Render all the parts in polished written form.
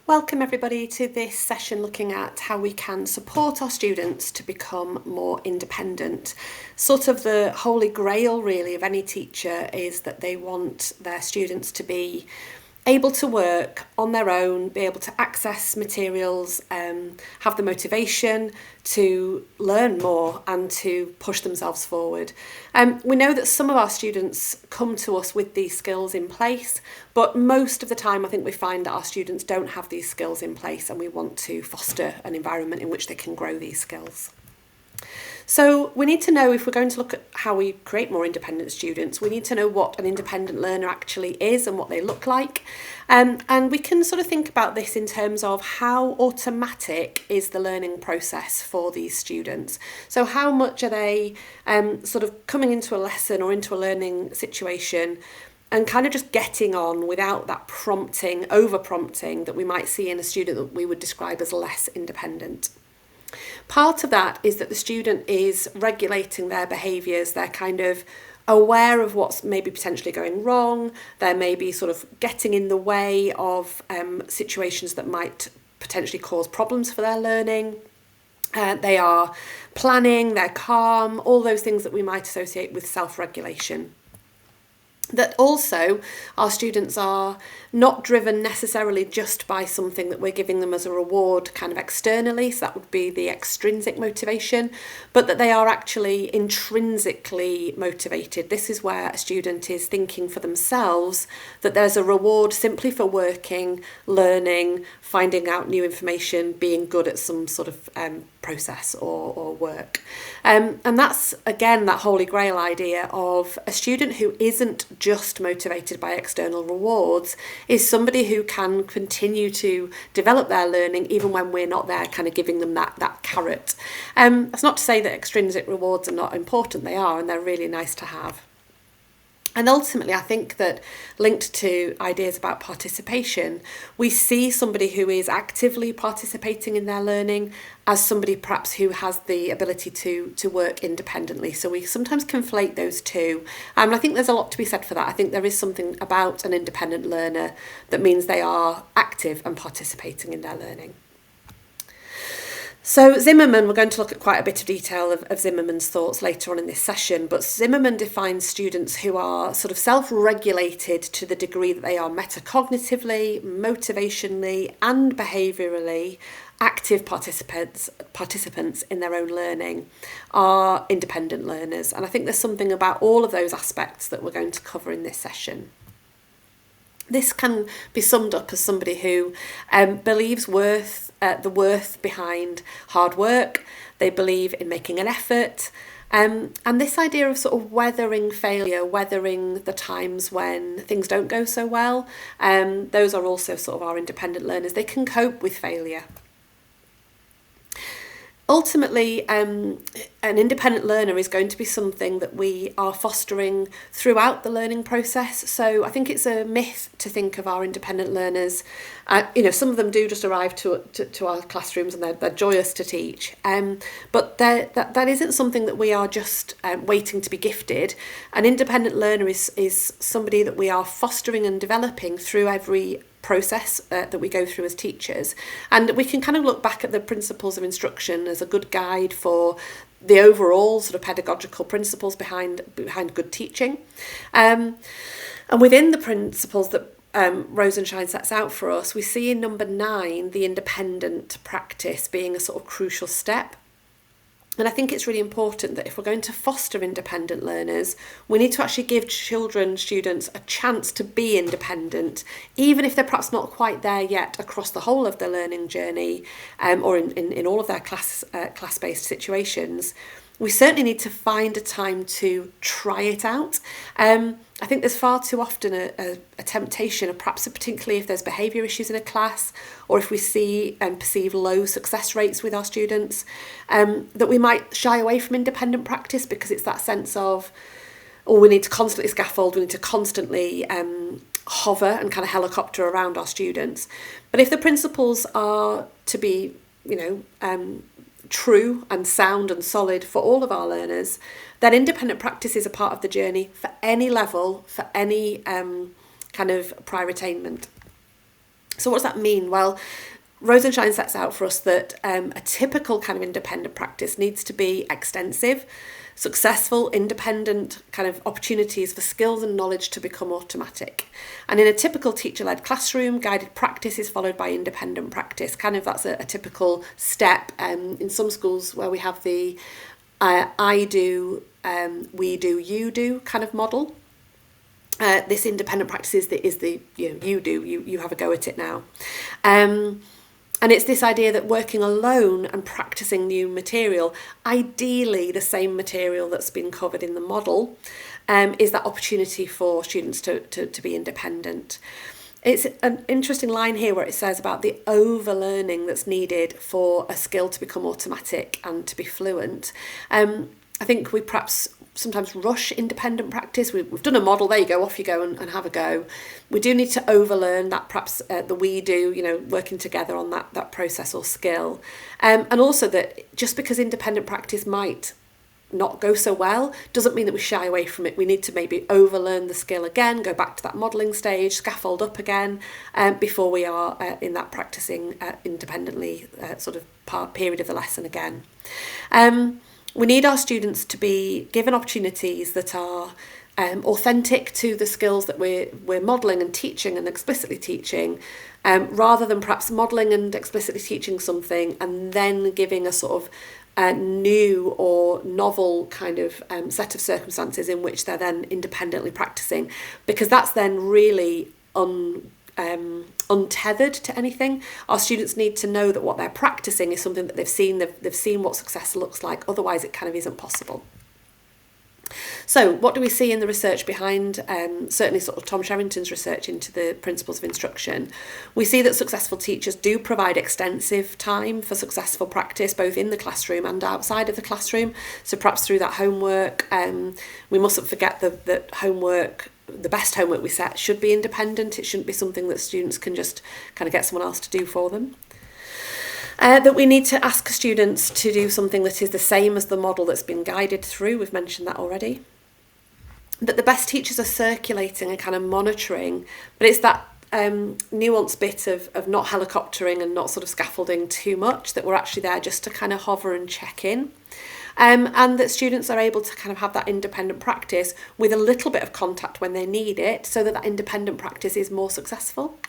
Welcome everybody to this session looking at how we can support our students to become more independent. Sort of the holy grail really of any teacher is that they want their students to be able to work on their own, be able to access materials, have the motivation to learn more and to push themselves forward. We know that some of our students come to us with these skills in place, but most of the time I think we find that our students don't have these skills in place, and we want to foster an environment in which they can grow these skills. So we need to know, if we're going to look at how we create more independent students, we need to know what an independent learner actually is and what they look like. And we can sort of think about this in terms of how automatic is the learning process for these students. So how much are they sort of coming into a lesson or into a learning situation and kind of just getting on without that prompting, over-prompting that we might see in a student that we would describe as less independent. Part of that is that the student is regulating their behaviours, they're kind of aware of what's maybe potentially going wrong, they're maybe sort of getting in the way of situations that might potentially cause problems for their learning. They are planning, they're calm, all those things that we might associate with self-regulation. That also our students are not driven necessarily just by something that we're giving them as a reward kind of externally, so that would be the extrinsic motivation, but that they are actually intrinsically motivated. This is where a student is thinking for themselves that there's a reward simply for working, learning, finding out new information, being good at some sort of process or work. And that's, again, that holy grail idea of a student who isn't just motivated by external rewards is somebody who can continue to develop their learning even when we're not there kind of giving them that carrot. That's not to say that extrinsic rewards are not important, they are, and they're really nice to have. And ultimately, I think that linked to ideas about participation, we see somebody who is actively participating in their learning as somebody perhaps who has the ability to work independently. So we sometimes conflate those two. I think there's a lot to be said for that. I think there is something about an independent learner that means they are active and participating in their learning. So Zimmerman, we're going to look at quite a bit of detail of Zimmerman's thoughts later on in this session, but Zimmerman defines students who are sort of self-regulated to the degree that they are metacognitively, motivationally and behaviourally active participants in their own learning, are independent learners. And I think there's something about all of those aspects that we're going to cover in this session. This can be summed up as somebody who believes the worth behind hard work. They believe in making an effort. And this idea of sort of weathering failure, weathering the times when things don't go so well, those are also sort of our independent learners. They can cope with failure. Ultimately, an independent learner is going to be something that we are fostering throughout the learning process. So I think it's a myth to think of our independent learners. Some of them do just arrive to our classrooms and they're joyous to teach. But that isn't something that we are just waiting to be gifted. An independent learner is somebody that we are fostering and developing through every process that we go through as teachers, and we can kind of look back at the principles of instruction as a good guide for the overall sort of pedagogical principles behind good teaching, and within the principles that Rosenshine sets out for us, we see in number 9 the independent practice being a sort of crucial step. And I think it's really important that if we're going to foster independent learners, we need to actually give students a chance to be independent, even if they're perhaps not quite there yet across the whole of their learning journey, or in all of their class-based situations. We certainly need to find a time to try it out. I think there's far too often a temptation, perhaps particularly if there's behaviour issues in a class, or if we see and perceive low success rates with our students, that we might shy away from independent practice because it's that sense of, we need to constantly scaffold, we need to constantly hover and kind of helicopter around our students. But if the principles are to be, true and sound and solid for all of our learners, then independent practice is a part of the journey for any level, for any kind of prior attainment. So what does that mean? Well, Rosenshine sets out for us that a typical kind of independent practice needs to be extensive, successful, independent kind of opportunities for skills and knowledge to become automatic. And in a typical teacher-led classroom, guided practice is followed by independent practice. Kind of that's a typical step in some schools where we have the I do, we do, you do kind of model. This independent practice is the you do, you have a go at it now. And it's this idea that working alone and practicing new material, ideally the same material that's been covered in the model, is that opportunity for students to be independent. It's an interesting line here where it says about the overlearning that's needed for a skill to become automatic and to be fluent. I think we perhaps sometimes rush independent practice. We've done a model, there you go, off you go and have a go. We do need to overlearn that, perhaps the we do, working together on that process or skill. And also that just because independent practice might not go so well doesn't mean that we shy away from it. We need to maybe overlearn the skill again, go back to that modelling stage, scaffold up again, before we are in that practising independently sort of period of the lesson again. We need our students to be given opportunities that are authentic to the skills that we're modelling and teaching and explicitly teaching, rather than perhaps modelling and explicitly teaching something and then giving a sort of new or novel kind of set of circumstances in which they're then independently practising, because that's then really untethered to anything. Our students need to know that what they're practicing is something that they've seen what success looks like, otherwise it kind of isn't possible. So what do we see in the research behind certainly sort of Tom Sherrington's research into the principles of instruction? We see that successful teachers do provide extensive time for successful practice, both in the classroom and outside of the classroom. So perhaps through that homework, we mustn't forget that homework, the best homework we set, should be independent. It shouldn't be something that students can just kind of get someone else to do for them. That we need to ask students to do something that is the same as the model that's been guided through. We've mentioned that already. That the best teachers are circulating and kind of monitoring, but it's that nuanced bit of not helicoptering and not sort of scaffolding too much, that we're actually there just to kind of hover and check in. And that students are able to kind of have that independent practice with a little bit of contact when they need it, so that independent practice is more successful.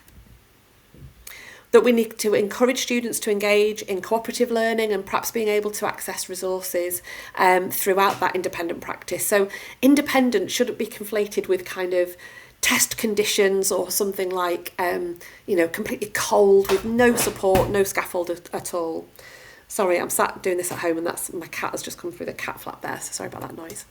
That we need to encourage students to engage in cooperative learning and perhaps being able to access resources throughout that independent practice. So independent shouldn't be conflated with kind of test conditions or something like, completely cold with no support, no scaffold at all. Sorry, I'm sat doing this at home and my cat has just come through the cat flap there, so sorry about that noise.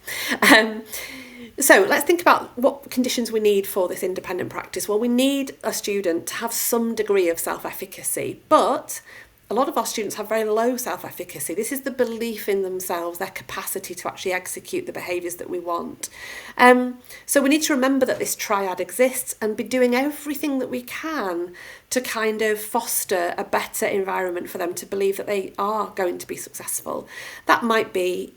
So let's think about what conditions we need for this independent practice. Well, we need a student to have some degree of self-efficacy, but a lot of our students have very low self-efficacy. This is the belief in themselves, their capacity to actually execute the behaviours that we want. So we need to remember that this triad exists and be doing everything that we can to kind of foster a better environment for them to believe that they are going to be successful. That might be,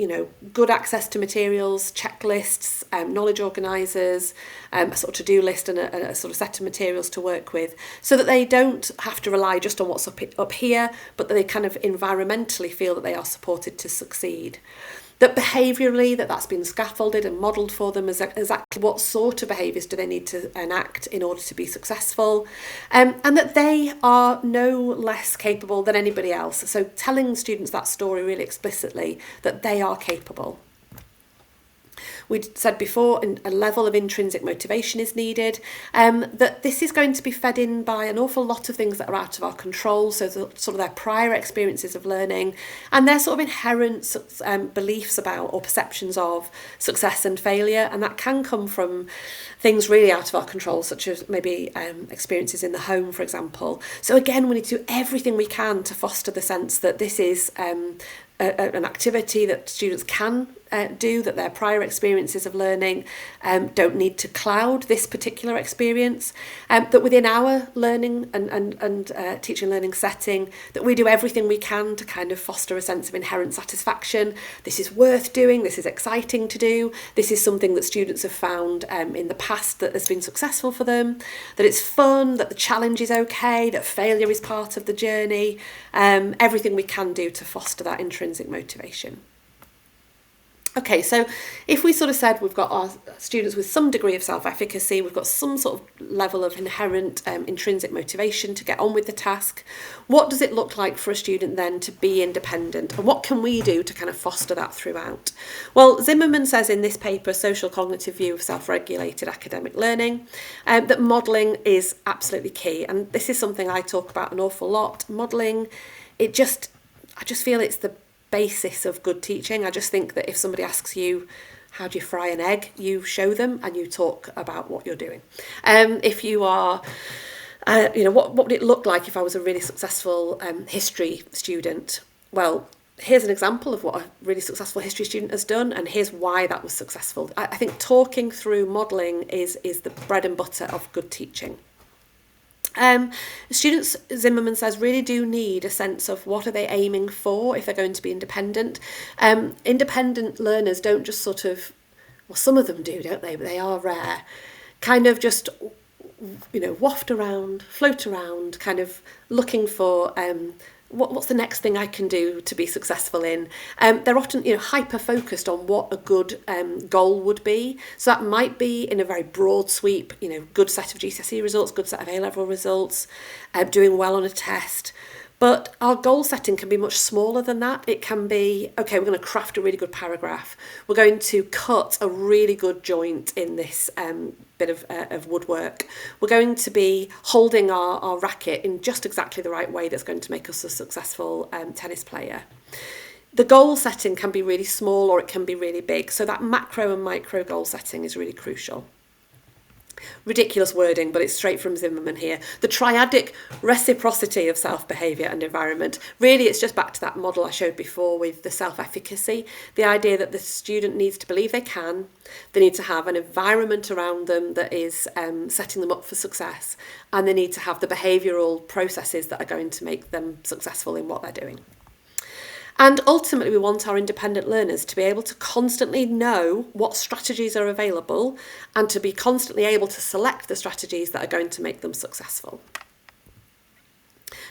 good access to materials, checklists, knowledge organisers, a sort of to-do list and a sort of set of materials to work with, so that they don't have to rely just on what's up here, but that they kind of environmentally feel that they are supported to succeed. That behaviourally, that's been scaffolded and modelled for them as exactly what sort of behaviours do they need to enact in order to be successful, and that they are no less capable than anybody else. So telling students that story really explicitly, that they are capable. We said before, a level of intrinsic motivation is needed, that this is going to be fed in by an awful lot of things that are out of our control, so sort of their prior experiences of learning and their sort of inherent beliefs about or perceptions of success and failure, and that can come from things really out of our control, such as maybe experiences in the home, for example. So again, we need to do everything we can to foster the sense that this is an activity that students can do, that their prior experiences of learning don't need to cloud this particular experience, that within our learning and teaching and learning setting, that we do everything we can to kind of foster a sense of inherent satisfaction. This is worth doing, this is exciting to do, this is something that students have found in the past that has been successful for them, that it's fun, that the challenge is okay, that failure is part of the journey, everything we can do to foster that intrinsic motivation. Okay, so if we sort of said we've got our students with some degree of self-efficacy, we've got some sort of level of inherent intrinsic motivation to get on with the task, what does it look like for a student then to be independent? And what can we do to kind of foster that throughout? Well, Zimmerman says in this paper, Social Cognitive View of Self-Regulated Academic Learning, that modelling is absolutely key. And this is something I talk about an awful lot. Modelling, I just feel it's the basis of good teaching. I just think that if somebody asks you, how do you fry an egg, you show them and you talk about what you're doing. If you are, what would it look like if I was a really successful history student? Well, here's an example of what a really successful history student has done, and here's why that was successful. I think talking through modelling is the bread and butter of good teaching. Students, Zimmerman says, really do need a sense of what are they aiming for if they're going to be independent. Independent learners don't just sort of, well, some of them do, don't they? But they are rare. Kind of just, waft around, float around, kind of looking for what's the next thing I can do to be successful in. They're often, hyper focused on what a good goal would be. So that might be in a very broad sweep, good set of GCSE results, good set of A-level results, doing well on a test. But our goal setting can be much smaller than that. It can be, okay, we're going to craft a really good paragraph. We're going to cut a really good joint in this bit of woodwork. We're going to be holding our racket in just exactly the right way that's going to make us a successful tennis player. The goal setting can be really small or it can be really big. So that macro and micro goal setting is really crucial. Ridiculous wording, but it's straight from Zimmerman here. The triadic reciprocity of self-behaviour and environment. Really, it's just back to that model I showed before with the self-efficacy. The idea that the student needs to believe they can. They need to have an environment around them that is setting them up for success. And they need to have the behavioural processes that are going to make them successful in what they're doing. And ultimately, we want our independent learners to be able to constantly know what strategies are available and to be constantly able to select the strategies that are going to make them successful.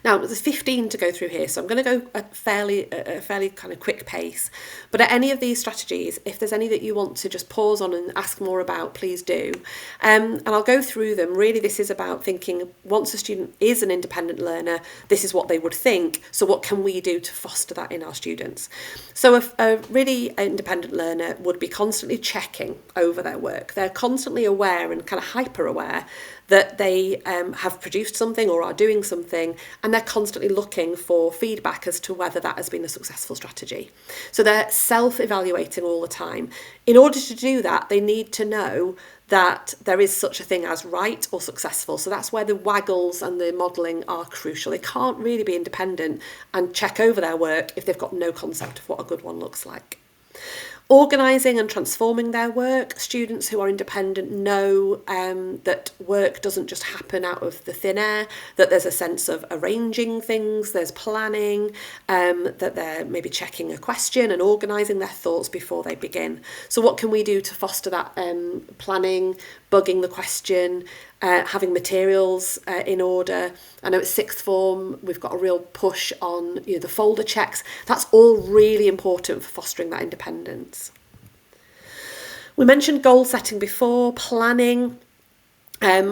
Now, there's 15 to go through here, so I'm going to go at a fairly kind of quick pace. But at any of these strategies, if there's any that you want to just pause on and ask more about, please do. And I'll go through them. Really, this is about thinking, once a student is an independent learner, this is what they would think. So what can we do to foster that in our students? So a really independent learner would be constantly checking over their work. They're constantly aware and kind of hyper aware that they have produced something or are doing something, and they're constantly looking for feedback as to whether that has been a successful strategy. So they're self-evaluating all the time. In order to do that, they need to know that there is such a thing as right or successful. So that's where the waggles and the modelling are crucial. They can't really be independent and check over their work if they've got no concept of what a good one looks like. Organising and transforming their work. Students who are independent know that work doesn't just happen out of the thin air, that there's a sense of arranging things, there's planning, that they're maybe checking a question and organising their thoughts before they begin. So what can we do to foster that planning, bugging the question, having materials in order? I know at sixth form we've got a real push on the folder checks. That's all really important for fostering that independence. We mentioned goal setting before, planning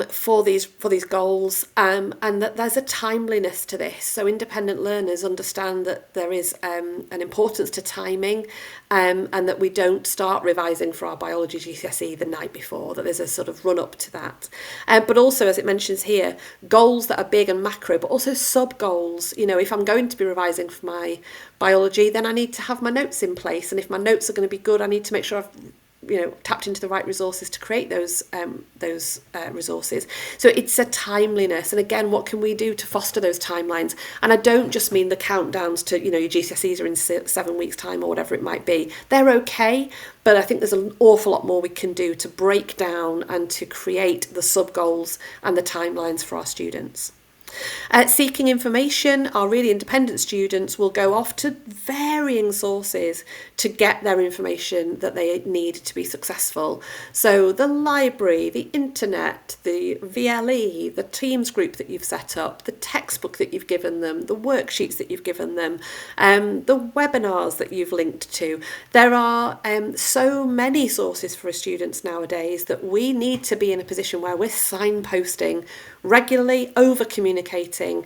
for these goals, and that there's a timeliness to this. So independent learners understand that there is an importance to timing, and that we don't start revising for our biology GCSE the night before, that there's a sort of run up to that. But also, as it mentions here, goals that are big and macro, but also sub goals. If I'm going to be revising for my biology, then I need to have my notes in place, and if my notes are going to be good, I need to make sure I've tapped into the right resources to create those resources. So it's a timeliness, and again, what can we do to foster those timelines? And I don't just mean the countdowns to your GCSEs are in 7 weeks time or whatever it might be. They're okay, but I think there's an awful lot more we can do to break down and to create the sub goals and the timelines for our students. Seeking information, our really independent students will go off to varying sources to get their information that they need to be successful. So the library, the internet, the VLE, the Teams group that you've set up, the textbook that you've given them, the worksheets that you've given them, the webinars that you've linked to. There are so many sources for students nowadays that we need to be in a position where we're signposting regularly, over communicating,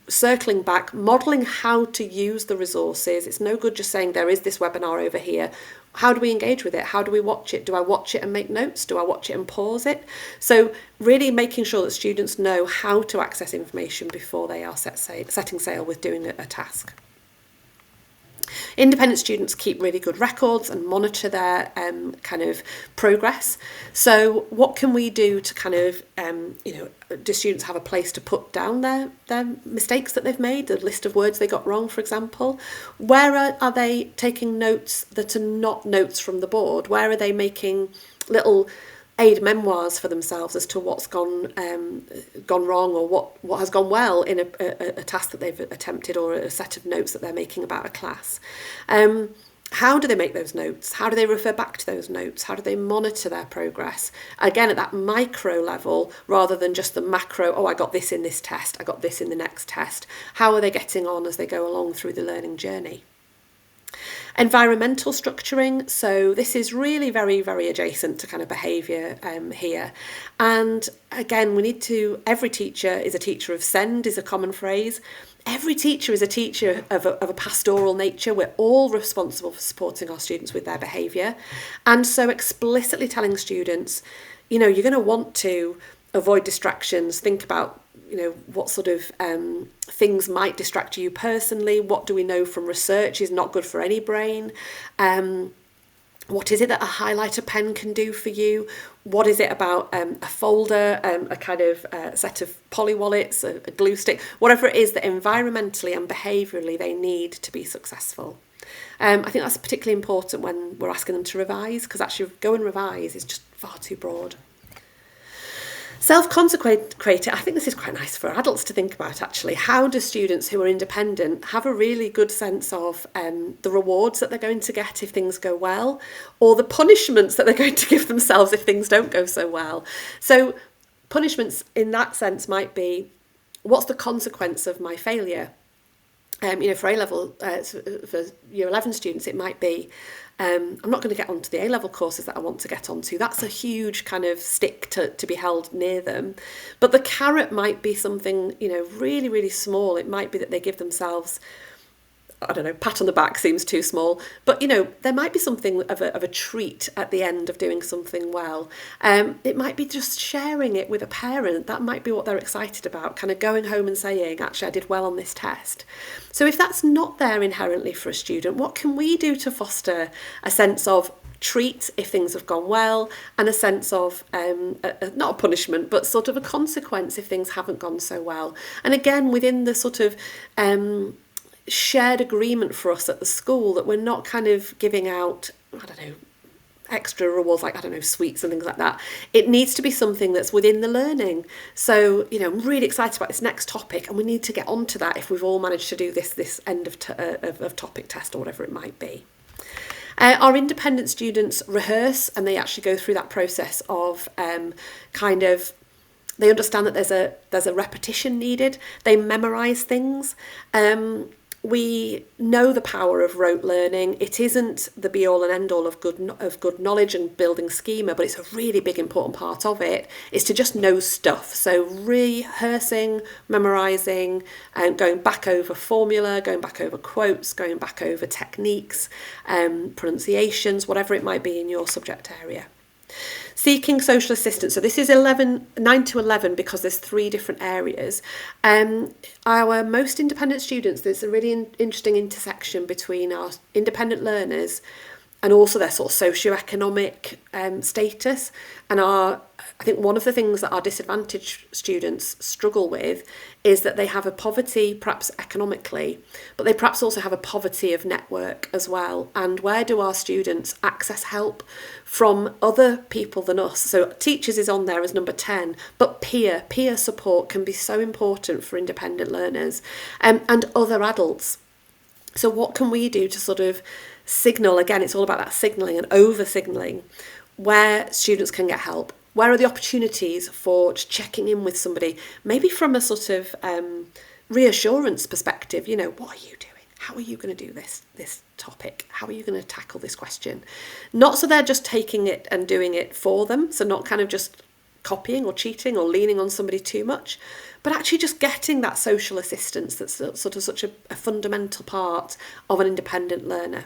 circling back, modelling how to use the resources. It's no good just saying there is this webinar over here. How do we engage with it? How do we watch it? Do I watch it and make notes? Do I watch it and pause it? So really making sure that students know how to access information before they are setting sail with doing a task. Independent students keep really good records and monitor their kind of progress. So what can we do to kind of, do students have a place to put down their mistakes that they've made, the list of words they got wrong, for example? Where are they taking notes that are not notes from the board? Where are they making little aid memoirs for themselves as to what's gone wrong or what has gone well in a task that they've attempted, or a set of notes that they're making about a class? How do they make those notes? How do they refer back to those notes? How do they monitor their progress? Again, at that micro level, rather than just the macro, oh, I got this in this test, I got this in the next test. How are they getting on as they go along through the learning journey? Environmental structuring, so this is really very, very adjacent to kind of behaviour here. And again, we need to, every teacher is a teacher of send is a common phrase. Every teacher is a teacher of a pastoral nature. We're all responsible for supporting our students with their behaviour. And so explicitly telling students, you're going to want to avoid distractions, think about what sort of things might distract you personally. What do we know from research is not good for any brain? What is it that a highlighter pen can do for you? What is it about a folder, a kind of set of poly wallets, a glue stick, whatever it is that environmentally and behaviourally they need to be successful? I think that's particularly important when we're asking them to revise, because actually go and revise is just far too broad. Self-consecrated, I think this is quite nice for adults to think about actually. How do students who are independent have a really good sense of the rewards that they're going to get if things go well, or the punishments that they're going to give themselves if things don't go so well? So punishments in that sense might be, what's the consequence of my failure? For A-level, for Year 11 students, it might be, I'm not going to get onto the A-level courses that I want to get onto. That's a huge kind of stick to be held near them. But the carrot might be something, really, really small. It might be that they give themselves, I don't know, pat on the back seems too small, but there might be something of a treat at the end of doing something well. It might be just sharing it with a parent. That might be what they're excited about, kind of going home and saying, actually, I did well on this test. So if that's not there inherently for a student, what can we do to foster a sense of treat if things have gone well, and a sense of not a punishment but sort of a consequence if things haven't gone so well? And again, within the sort of shared agreement for us at the school, that we're not kind of giving out, extra rewards like, sweets and things like that. It needs to be something that's within the learning. So, I'm really excited about this next topic, and we need to get onto that if we've all managed to do this end of topic test or whatever it might be. Our independent students rehearse, and they actually go through that process of they understand that there's a repetition needed. They memorise things. We know the power of rote learning. It isn't the be-all and end-all of good knowledge and building schema, but it's a really big important part of it, is to just know stuff. So rehearsing, memorising, and going back over formula, going back over quotes, going back over techniques, pronunciations, whatever it might be in your subject area. Seeking social assistance. So this is 9 to 11 because there's 3 different areas. Our most independent students, there's a really interesting intersection between our independent learners and also their sort of socioeconomic status. And I think one of the things that our disadvantaged students struggle with is that they have a poverty, perhaps economically, but they perhaps also have a poverty of network as well. And where do our students access help from other people than us? So teachers is on there as number 10, but peer support can be so important for independent learners, and other adults. So what can we do to sort of signal, again, it's all about that signalling and over-signalling, where students can get help? Where are the opportunities for checking in with somebody, maybe from a sort of reassurance perspective? You know, what are you doing? How are you going to do this topic? How are you going to tackle this question? Not so they're just taking it and doing it for them, so not kind of just copying or cheating or leaning on somebody too much, but actually just getting that social assistance that's sort of such a fundamental part of an independent learner.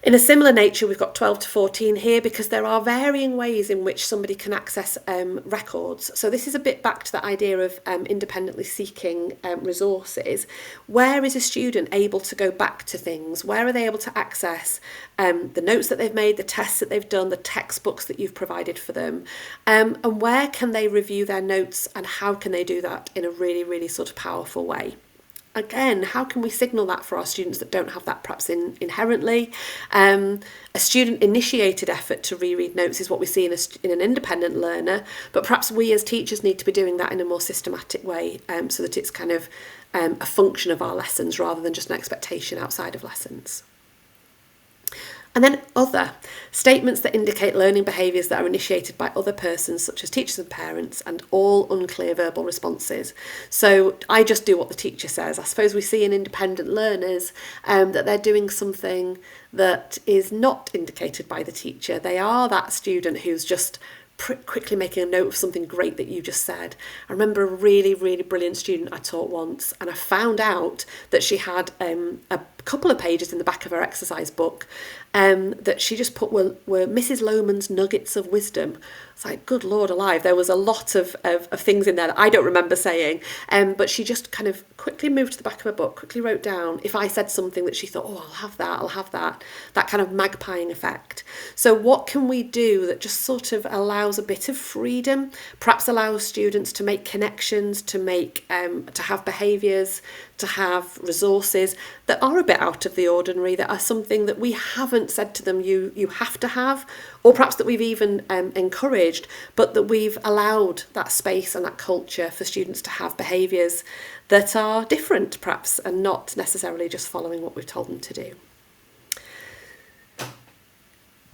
In a similar nature, we've got 12 to 14 here because there are varying ways in which somebody can access records. So this is a bit back to that idea of independently seeking resources. Where is a student able to go back to things? Where are they able to access the notes that they've made, the tests that they've done, the textbooks that you've provided for them? And where can they review their notes, and how can they do that in a really, really sort of powerful way? Again, how can we signal that for our students that don't have that perhaps inherently? A student-initiated effort to reread notes is what we see in an independent learner, but perhaps we as teachers need to be doing that in a more systematic way, so that it's kind of a function of our lessons rather than just an expectation outside of lessons. And then other statements that indicate learning behaviours that are initiated by other persons, such as teachers and parents, and all unclear verbal responses. So I just do what the teacher says. I suppose we see in independent learners that they're doing something that is not indicated by the teacher. They are that student who's just quickly making a note of something great that you just said. I remember a really, really brilliant student I taught once, and I found out that she had a couple of pages in the back of her exercise book that she just put were Mrs. Lohman's nuggets of wisdom. It's like, good Lord alive, there was a lot of things in there that I don't remember saying, but she just kind of quickly moved to the back of her book, quickly wrote down if I said something that she thought, oh, I'll have that kind of magpieing effect. So what can we do that just sort of allows a bit of freedom, perhaps allows students to make connections, to have behaviours, to have resources that are a bit out of the ordinary, that are something that we haven't said to them you have to have, or perhaps that we've even encouraged, but that we've allowed that space and that culture for students to have behaviours that are different perhaps, and not necessarily just following what we've told them to do.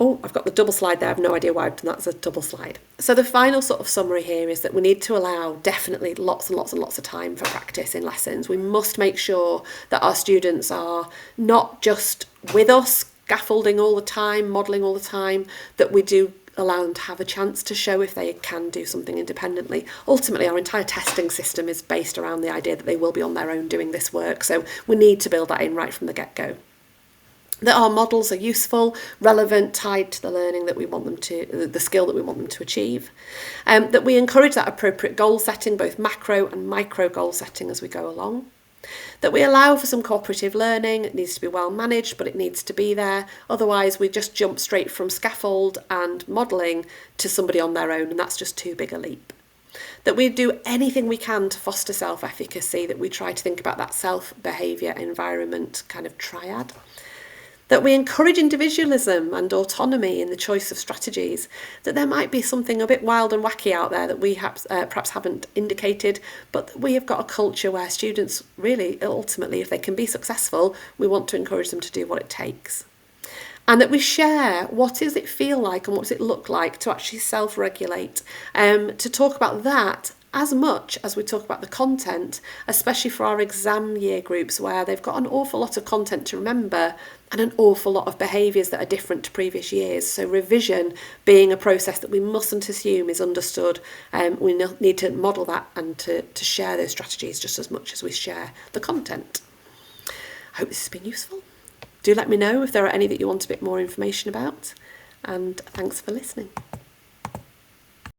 Oh, I've got the double slide there. I've no idea why I've done that as a double slide. So the final sort of summary here is that we need to allow definitely lots and lots and lots of time for practice in lessons. We must make sure that our students are not just with us, scaffolding all the time, modelling all the time, that we do allow them to have a chance to show if they can do something independently. Ultimately, our entire testing system is based around the idea that they will be on their own doing this work. So we need to build that in right from the get-go. That our models are useful, relevant, tied to the learning that we want them to, the skill that we want them to achieve. That we encourage that appropriate goal setting, both macro and micro goal setting as we go along. That we allow for some cooperative learning. It needs to be well managed, but it needs to be there. Otherwise, we just jump straight from scaffold and modelling to somebody on their own, and that's just too big a leap. That we do anything we can to foster self-efficacy, that we try to think about that self-behaviour environment kind of triad. That we encourage individualism and autonomy in the choice of strategies, that there might be something a bit wild and wacky out there that we perhaps haven't indicated, but that we have got a culture where students really, ultimately, if they can be successful, we want to encourage them to do what it takes. And that we share what does it feel like and what does it look like to actually self-regulate, to talk about that as much as we talk about the content, especially for our exam year groups where they've got an awful lot of content to remember and an awful lot of behaviours that are different to previous years. So revision being a process that we mustn't assume is understood. We need to model that and to share those strategies just as much as we share the content. I hope this has been useful. Do let me know if there are any that you want a bit more information about, and thanks for listening.